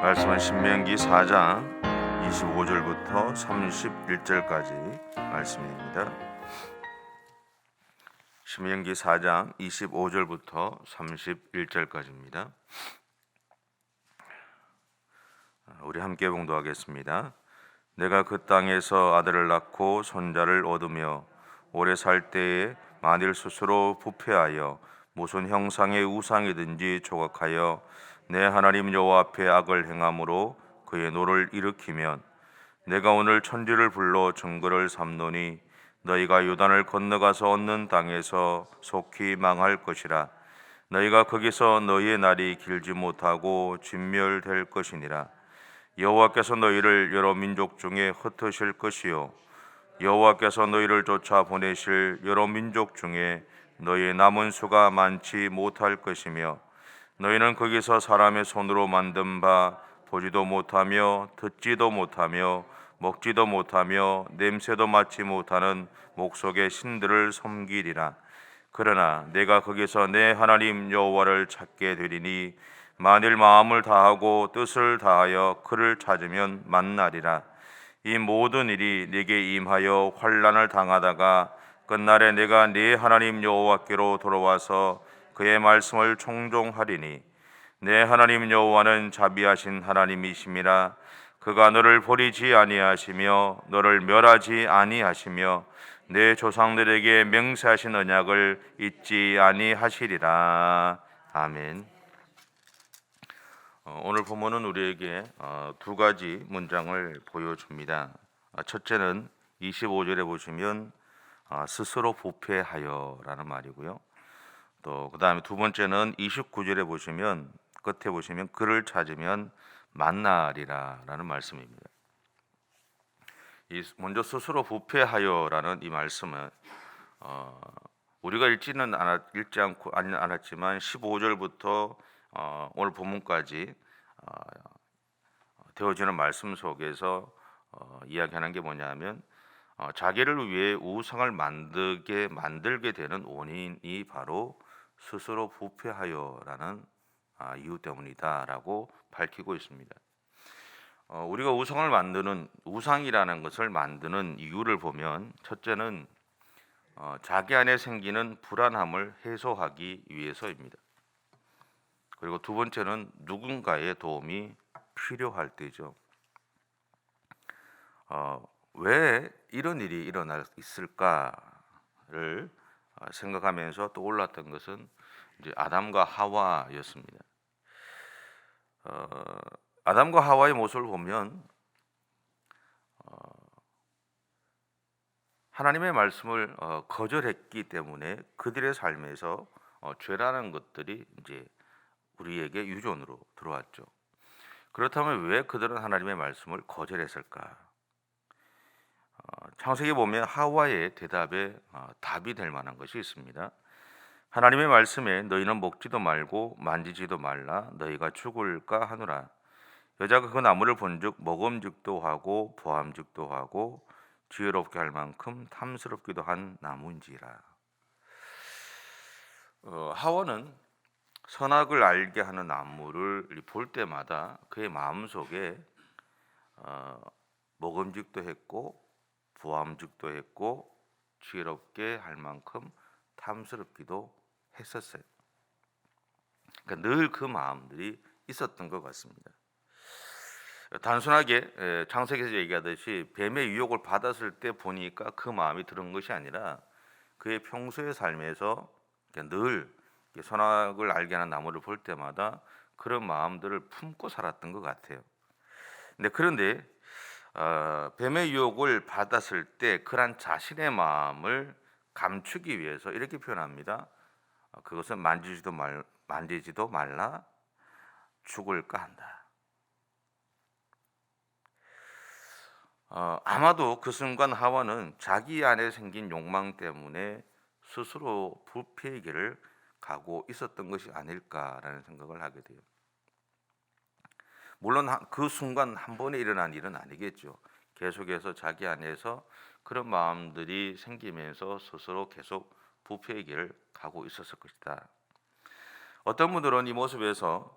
말씀은 신명기 4장 25절부터 31절까지 말씀입니다. 신명기 4장 25절부터 31절까지입니다. 우리 함께 봉독하겠습니다. 내가 그 땅에서 아들을 낳고 손자를 얻으며 오래 살 때에 만일 스스로 부패하여 무슨 형상의 우상이든지 조각하여 내 하나님 여호와 앞에 악을 행함으로 그의 노를 일으키면 내가 오늘 천지를 불러 증거를 삼노니 너희가 요단을 건너가서 얻는 땅에서 속히 망할 것이라. 너희가 거기서 너희의 날이 길지 못하고 진멸될 것이니라. 여호와께서 너희를 여러 민족 중에 흩으실 것이요 여호와께서 너희를 쫓아 보내실 여러 민족 중에 너희의 남은 수가 많지 못할 것이며 너희는 거기서 사람의 손으로 만든 바 보지도 못하며 듣지도 못하며 먹지도 못하며 냄새도 맡지 못하는 목석의 신들을 섬기리라. 그러나 내가 거기서 내 하나님 여호와를 찾게 되리니 만일 마음을 다하고 뜻을 다하여 그를 찾으면 만나리라. 이 모든 일이 네게 임하여 환난을 당하다가 끝날에 내가 네 하나님 여호와께로 돌아와서 그의 말씀을 청종하리니 내 하나님 여호와는 자비하신 하나님이심이라. 그가 너를 버리지 아니하시며 너를 멸하지 아니하시며 내 조상들에게 맹세하신 언약을 잊지 아니하시리라. 아멘. 오늘 본문은 우리에게 두 가지 문장을 보여줍니다. 첫째는 25절에 보시면 스스로 부패하여라는 말이고요. 또 그 다음에 두 번째는 29절에 보시면 끝에 보시면 그를 찾으면 만나리라라는 말씀입니다. 먼저 스스로 부패하여라는 이 말씀은 우리가 읽지 않았지만 15절부터 오늘 본문까지 되어지는 말씀 속에서 이야기하는 게 뭐냐면 자기를 위해 우상을 만들게 되는 원인이 바로 스스로 부패하여라는 이유 때문이다라고 밝히고 있습니다. 우리가 우상이라는 것을 만드는 이유를 보면 첫째는 자기 안에 생기는 불안함을 해소하기 위해서입니다. 그리고 두 번째는 누군가의 도움이 필요할 때죠. 왜 이런 일이 일어날 있을까를 생각하면서 떠올랐던 것은 이제 아담과 하와였습니다. 아담과 하와의 모습을 보면 하나님의 말씀을 거절했기 때문에 그들의 삶에서 죄라는 것들이 이제 우리에게 유전으로 들어왔죠. 그렇다면 왜 그들은 하나님의 말씀을 거절했을까? 창세기 보면 하와의 대답에 답이 될 만한 것이 있습니다. 하나님의 말씀에 너희는 먹지도 말고 만지지도 말라 너희가 죽을까 하노라. 여자가 그 나무를 본즉 먹음직도 하고 보암직도 하고 지혜롭게 할 만큼 탐스럽기도 한 나무인지라. 하와는 선악을 알게 하는 나무를 볼 때마다 그의 마음속에 먹음직도 했고 보암직도 했고 지혜롭게 할 만큼 탐스럽기도 했었어요. 그러니까 늘 그 마음들이 있었던 것 같습니다. 단순하게 창세기에서 얘기하듯이 뱀의 유혹을 받았을 때 보니까 그 마음이 들은 것이 아니라 그의 평소의 삶에서 늘 선악을 알게 하는 나무를 볼 때마다 그런 마음들을 품고 살았던 것 같아요. 그런데 뱀의 유혹을 받았을 때 그런 자신의 마음을 감추기 위해서 이렇게 표현합니다. 그것은 만지지도 말라 죽을까 한다. 아마도 그 순간 하와는 자기 안에 생긴 욕망 때문에 스스로 부패의 길을 가고 있었던 것이 아닐까라는 생각을 하게 돼요. 물론 그 순간 한 번에 일어난 일은 아니겠죠. 계속해서 자기 안에서 그런 마음들이 생기면서 스스로 계속 부패의 길을 가고 있었을 것이다. 어떤 분들은 이 모습에서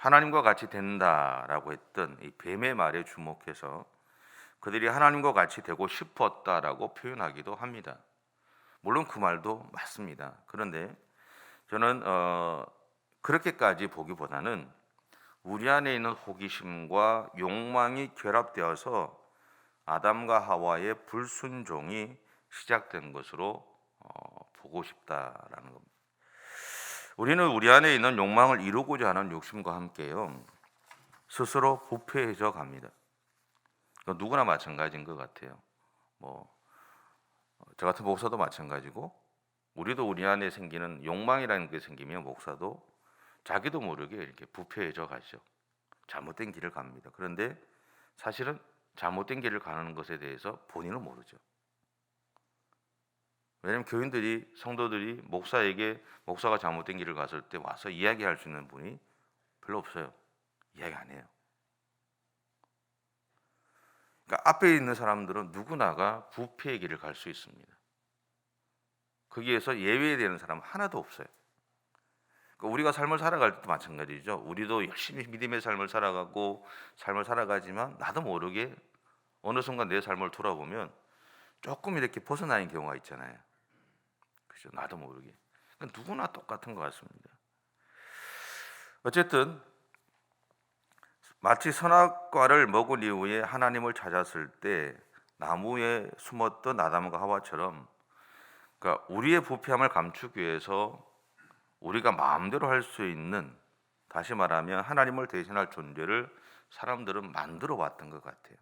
하나님과 같이 된다라고 했던 이 뱀의 말에 주목해서 그들이 하나님과 같이 되고 싶었다라고 표현하기도 합니다. 물론 그 말도 맞습니다. 그런데 저는 그렇게까지 보기보다는 우리 안에 있는 호기심과 욕망이 결합되어서 아담과 하와의 불순종이 시작된 것으로 보고 싶다라는 겁니다. 우리는 우리 안에 있는 욕망을 이루고자 하는 욕심과 함께요, 스스로 부패해져 갑니다. 누구나 마찬가지인 것 같아요. 저 같은 목사도 마찬가지고, 우리도 우리 안에 생기는 욕망이라는 게 생기면 목사도 자기도 모르게 이렇게 부패해져 가죠. 잘못된 길을 갑니다. 그런데 사실은 잘못된 길을 가는 것에 대해서 본인은 모르죠. 왜냐하면 교인들이, 성도들이 목사가 잘못된 길을 갔을 때 와서 이야기할 수 있는 분이 별로 없어요. 이야기 안 해요. 그러니까 앞에 있는 사람들은 누구나가 부패의 길을 갈 수 있습니다. 거기에서 예외되는 사람은 하나도 없어요. 그러니까 우리가 삶을 살아갈 때도 마찬가지죠. 우리도 열심히 믿음의 삶을 살아가고 삶을 살아가지만 나도 모르게 어느 순간 내 삶을 돌아보면 조금 이렇게 벗어나는 경우가 있잖아요. 그죠? 나도 모르게. 그러니까 누구나 똑같은 것 같습니다. 어쨌든 마치 선악과를 먹은 이후에 하나님을 찾았을 때 나무에 숨었던 아담과 하와처럼, 그러니까 우리의 부패함을 감추기 위해서 우리가 마음대로 할 수 있는, 다시 말하면 하나님을 대신할 존재를 사람들은 만들어 왔던 것 같아요.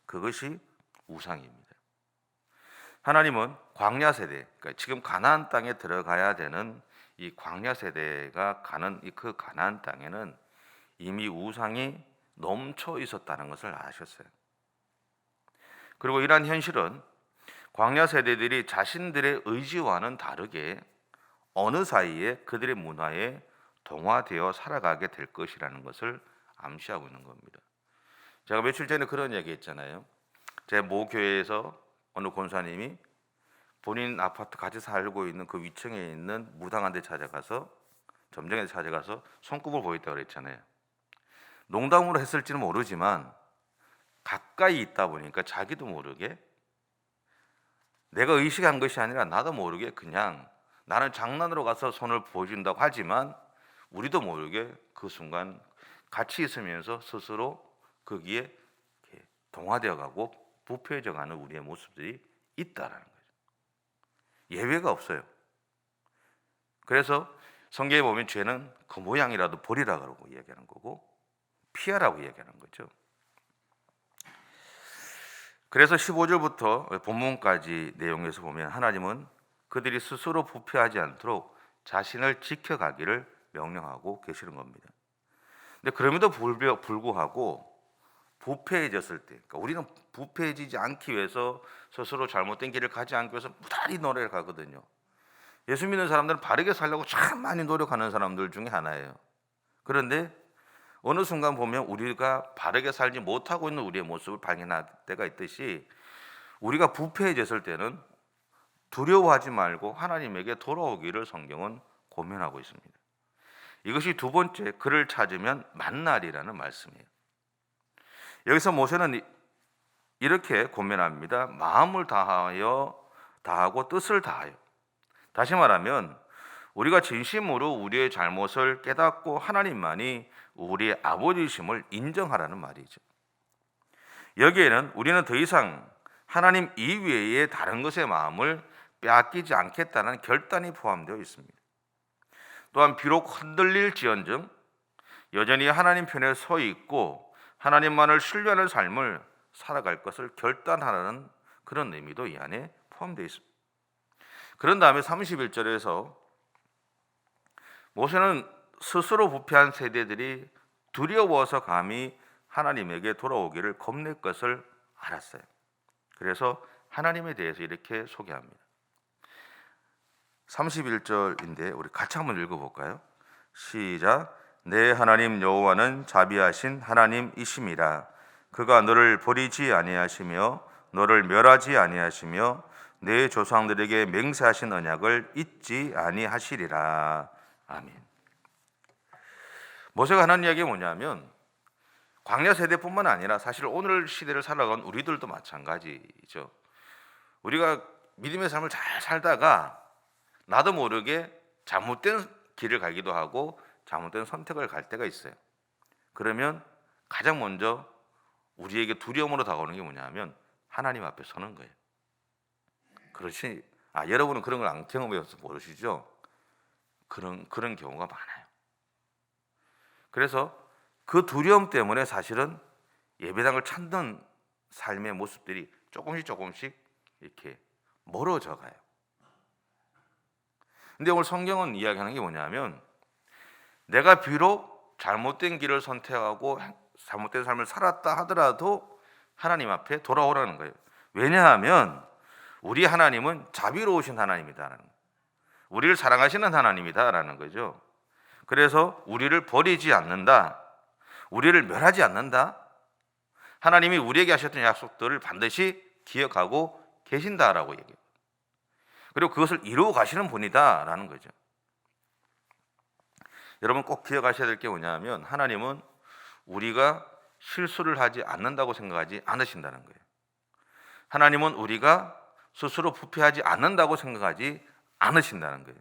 그것이 우상입니다. 하나님은 광야 세대, 그러니까 지금 가나안 땅에 들어가야 되는 이 광야 세대가 가는 그 가나안 땅에는 이미 우상이 넘쳐 있었다는 것을 아셨어요. 그리고 이러한 현실은 광야 세대들이 자신들의 의지와는 다르게 어느 사이에 그들의 문화에 동화되어 살아가게 될 것이라는 것을 암시하고 있는 겁니다. 제가 며칠 전에 그런 얘기 했잖아요. 제 모 교회에서 어느 권사님이 본인 아파트 같이 살고 있는 그 위층에 있는 무당한 데 찾아가서, 점쟁이에 찾아가서 손금을 보였다고 그랬잖아요. 농담으로 했을지는 모르지만 가까이 있다 보니까 자기도 모르게, 내가 의식한 것이 아니라 나도 모르게 그냥, 나는 장난으로 가서 손을 보여준다고 하지만 우리도 모르게 그 순간 같이 있으면서 스스로 거기에 동화되어 가고 부패해져 가는 우리의 모습들이 있다라는 거죠. 예외가 없어요. 그래서 성경에 보면 죄는 그 모양이라도 버리라 그러고 이야기하는 거고, 피하라고 이야기하는 거죠. 그래서 15절부터 본문까지 내용에서 보면 하나님은 그들이 스스로 부패하지 않도록 자신을 지켜가기를 명령하고 계시는 겁니다. 근데 그럼에도 불구하고 부패해졌을 때, 그러니까 우리는 부패해지지 않기 위해서 스스로 잘못된 길을 가지 않기 위해서 무단히 노력을 하거든요. 예수 믿는 사람들은 바르게 살려고 참 많이 노력하는 사람들 중에 하나예요. 그런데 어느 순간 보면 우리가 바르게 살지 못하고 있는 우리의 모습을 발견할 때가 있듯이, 우리가 부패해졌을 때는 두려워하지 말고 하나님에게 돌아오기를 성경은 고면하고 있습니다. 이것이 두 번째, 그를 찾으면 만나리라는 말씀이에요. 여기서 모세는 이렇게 고면합니다. 마음을 다하고 뜻을 다하여. 다시 말하면 우리가 진심으로 우리의 잘못을 깨닫고 하나님만이 우리의 아버지심을 인정하라는 말이죠. 여기에는 우리는 더 이상 하나님 이외의 다른 것의 마음을 빼앗기지 않겠다는 결단이 포함되어 있습니다. 또한 비록 흔들릴지언정 여전히 하나님 편에 서 있고 하나님만을 신뢰하는 삶을 살아갈 것을 결단하라는 그런 의미도 이 안에 포함되어 있습니다. 그런 다음에 31절에서 모세는 스스로 부패한 세대들이 두려워서 감히 하나님에게 돌아오기를 겁낼 것을 알았어요. 그래서 하나님에 대해서 이렇게 소개합니다. 31절인데 우리 같이 한번 읽어볼까요? 시작. 내 하나님 여호와는 자비하신 하나님이심이라. 그가 너를 버리지 아니하시며 너를 멸하지 아니하시며 내 조상들에게 맹세하신 언약을 잊지 아니하시리라. 아멘. 모세가 하는 이야기가 뭐냐면 광야 세대뿐만 아니라 사실 오늘 시대를 살아간 우리들도 마찬가지죠. 우리가 믿음의 삶을 잘 살다가 나도 모르게 잘못된 길을 가기도 하고 잘못된 선택을 갈 때가 있어요. 그러면 가장 먼저 우리에게 두려움으로 다가오는 게 뭐냐면 하나님 앞에 서는 거예요. 그렇지? 여러분은 그런 걸 안 경험해서 모르시죠? 그런 경우가 많아요. 그래서 그 두려움 때문에 사실은 예배당을 찾는 삶의 모습들이 조금씩 이렇게 멀어져 가요. 근데 오늘 성경은 이야기하는 게 뭐냐면 내가 비록 잘못된 길을 선택하고 잘못된 삶을 살았다 하더라도 하나님 앞에 돌아오라는 거예요. 왜냐하면 우리 하나님은 자비로우신 하나님이다. 우리를 사랑하시는 하나님이다라는 거죠. 그래서 우리를 버리지 않는다. 우리를 멸하지 않는다. 하나님이 우리에게 하셨던 약속들을 반드시 기억하고 계신다라고 얘기해요. 그리고 그것을 이루어 가시는 분이다라는 거죠. 여러분 꼭 기억하셔야 될 게 뭐냐면 하나님은 우리가 실수를 하지 않는다고 생각하지 않으신다는 거예요. 하나님은 우리가 스스로 부패하지 않는다고 생각하지 않으신다는 거예요.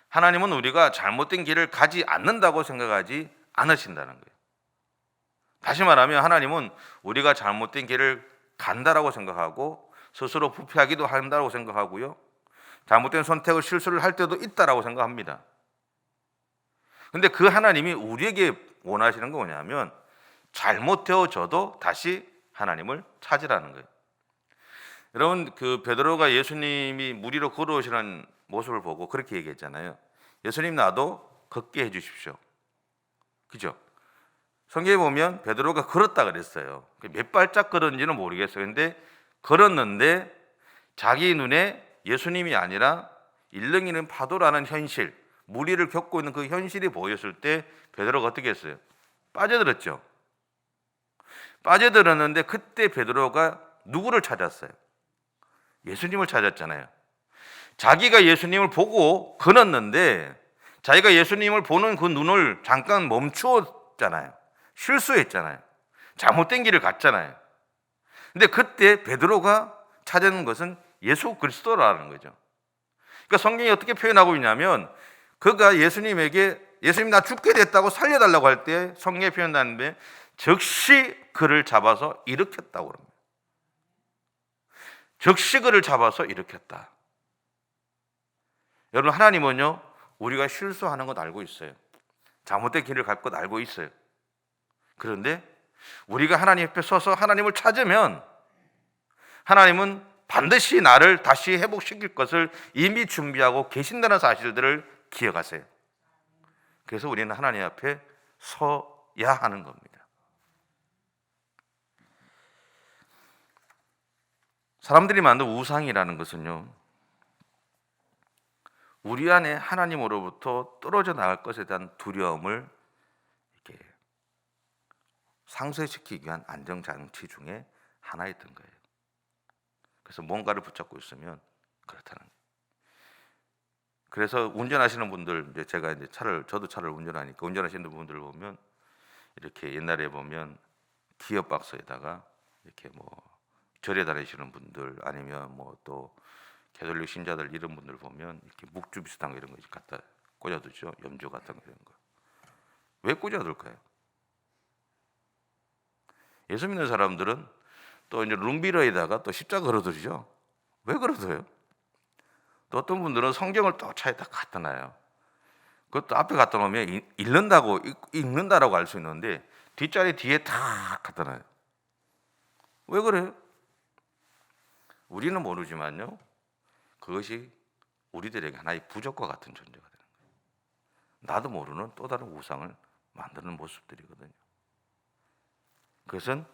하나님은 우리가 잘못된 길을 가지 않는다고 생각하지 않으신다는 거예요. 다시 말하면 하나님은 우리가 잘못된 길을 간다라고 생각하고 스스로 부패하기도 한다고 생각하고요. 잘못된 선택을 실수를 할 때도 있다라고 생각합니다. 근데 그 하나님이 우리에게 원하시는 게 뭐냐면 잘못되어져도 다시 하나님을 찾으라는 거예요. 여러분 그 베드로가 예수님이 물 위로 걸어오시는 모습을 보고 그렇게 얘기했잖아요. 예수님 나도 걷게 해주십시오. 그죠? 성경에 보면 베드로가 걸었다 그랬어요. 몇 발짝 걸었는지는 모르겠어요. 근데 걸었는데 자기 눈에 예수님이 아니라 일렁이는 파도라는 현실, 물 위를 겪고 있는 그 현실이 보였을 때 베드로가 어떻게 했어요? 빠져들었죠. 빠져들었는데 그때 베드로가 누구를 찾았어요? 예수님을 찾았잖아요. 자기가 예수님을 보고 걸었는데 자기가 예수님을 보는 그 눈을 잠깐 멈추었잖아요. 실수했잖아요. 잘못된 길을 갔잖아요. 근데 그때 베드로가 찾은 것은 예수 그리스도라는 거죠. 그러니까 성경이 어떻게 표현하고 있냐면 그가 예수님에게 예수님 나 죽게 됐다고 살려달라고 할 때 성경에 표현하는데 즉시 그를 잡아서 일으켰다고 그럽니다. 즉시 그를 잡아서 일으켰다. 여러분 하나님은요 우리가 실수하는 것 알고 있어요. 잘못된 길을 갈 것 알고 있어요. 그런데 우리가 하나님 앞에 서서 하나님을 찾으면 하나님은 반드시 나를 다시 회복시킬 것을 이미 준비하고 계신다는 사실들을 기억하세요. 그래서 우리는 하나님 앞에 서야 하는 겁니다. 사람들이 만든 우상이라는 것은요 우리 안에 하나님으로부터 떨어져 나갈 것에 대한 두려움을 이렇게 상쇄시키기 위한 안정장치 중에 하나였던 거예요. 그래서 뭔가를 붙잡고 있으면 그렇다는 거예요. 그래서 운전하시는 분들, 제가 이제 저도 차를 운전하니까 운전하시는 분들 보면 이렇게 옛날에 보면 기어 박스에다가 이렇게 뭐 절에 다니시는 분들 아니면 뭐 또 개돌릭 신자들 이런 분들 보면 이렇게 묵주 비슷한 거 이런 거 갖다 꽂아두죠. 염주 같은 거 이런 거. 왜 꽂아둘까요? 예수 믿는 사람들은 또 이제 룸비러에다가 또 십자가 걸어두죠. 왜 걸어둬요? 또 어떤 분들은 성경을 또 차에다 갖다 놔요. 그것도 앞에 갖다 놓으면 읽는다라고 알 수 있는데 뒷자리 뒤에 다 갖다 놔요. 왜 그래요? 우리는 모르지만요. 그것이 우리들에게 하나의 부적과 같은 존재가 되는 거예요. 나도 모르는 또 다른 우상을 만드는 모습들이거든요. 그것은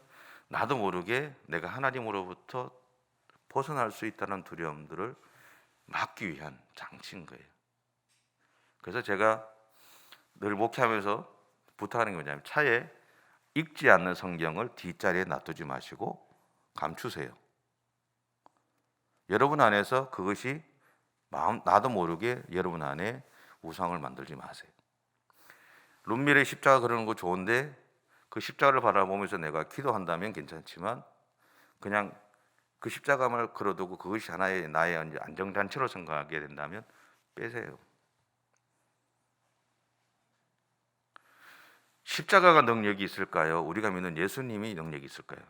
나도 모르게 내가 하나님으로부터 벗어날 수 있다는 두려움들을 막기 위한 장치인 거예요. 그래서 제가 늘 목회하면서 부탁하는 게 뭐냐면 차에 읽지 않는 성경을 뒷자리에 놔두지 마시고 감추세요. 여러분 안에서 그것이 나도 모르게 여러분 안에 우상을 만들지 마세요. 룬밀의 십자가 그러는 거 좋은데 그 십자가를 바라보면서 내가 기도한다면 괜찮지만 그냥 그 십자가를 걸어두고 그것이 하나의 나의 안정잔치로 생각하게 된다면 빼세요. 십자가가 능력이 있을까요? 우리가 믿는 예수님이 능력이 있을까요?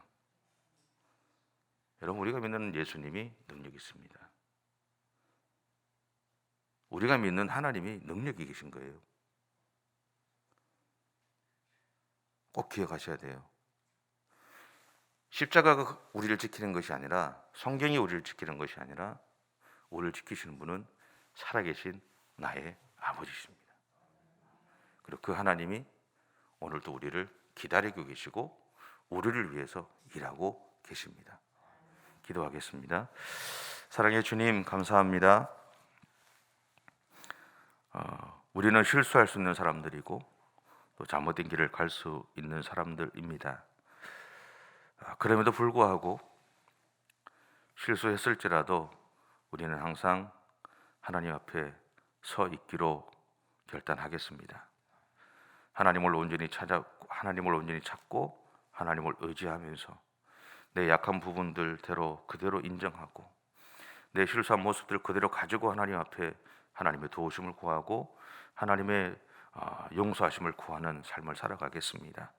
여러분, 우리가 믿는 예수님이 능력이 있습니다. 우리가 믿는 하나님이 능력이 계신 거예요. 꼭 기억하셔야 돼요. 십자가가 우리를 지키는 것이 아니라, 성경이 우리를 지키는 것이 아니라 우리를 지키시는 분은 살아계신 나의 아버지십니다. 그리고 그 하나님이 오늘도 우리를 기다리고 계시고 우리를 위해서 일하고 계십니다. 기도하겠습니다. 사랑의 주님, 감사합니다. 우리는 실수할 수 있는 사람들이고 또 잘못된 길을 갈 수 있는 사람들입니다. 그럼에도 불구하고 실수했을지라도 우리는 항상 하나님 앞에 서 있기로 결단하겠습니다. 하나님을 온전히 찾고 하나님을 의지하면서 내 약한 부분들대로 그대로 인정하고 내 실수한 모습들 그대로 가지고 하나님 앞에 하나님의 도우심을 구하고 하나님의 용서하심을 구하는 삶을 살아가겠습니다.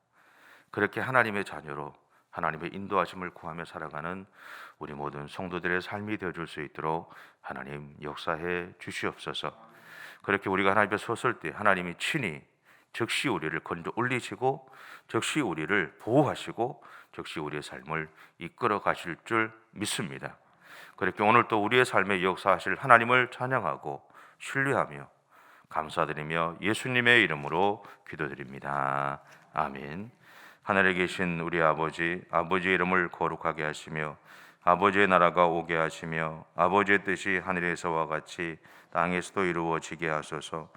그렇게 하나님의 자녀로 하나님의 인도하심을 구하며 살아가는 우리 모든 성도들의 삶이 되어줄 수 있도록 하나님 역사해 주시옵소서. 그렇게 우리가 하나님 앞에 섰을 때 하나님이 친히 즉시 우리를 건져 올리시고 즉시 우리를 보호하시고 즉시 우리의 삶을 이끌어 가실 줄 믿습니다. 그렇게 오늘 또 우리의 삶에 역사하실 하나님을 찬양하고 신뢰하며 감사드리며 예수님의 이름으로 기도드립니다. 아멘. 하늘에 계신 우리 아버지, 아버지의 이름을 거룩하게 하시며 아버지의 나라가 오게 하시며 아버지의 뜻이 하늘에서와 같이 땅에서도 이루어지게 하소서.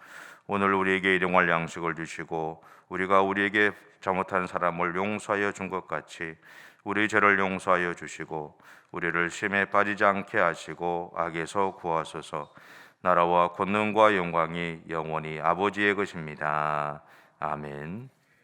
오늘 우리에게 일용할 양식을 주시고 우리가 우리에게 잘못한 사람을 용서하여 준 것 같이 우리 죄를 용서하여 주시고 우리를 시험에 빠지지 않게 하시고 악에서 구하소서. 나라와 권능과 영광이 영원히 아버지의 것입니다. 아멘.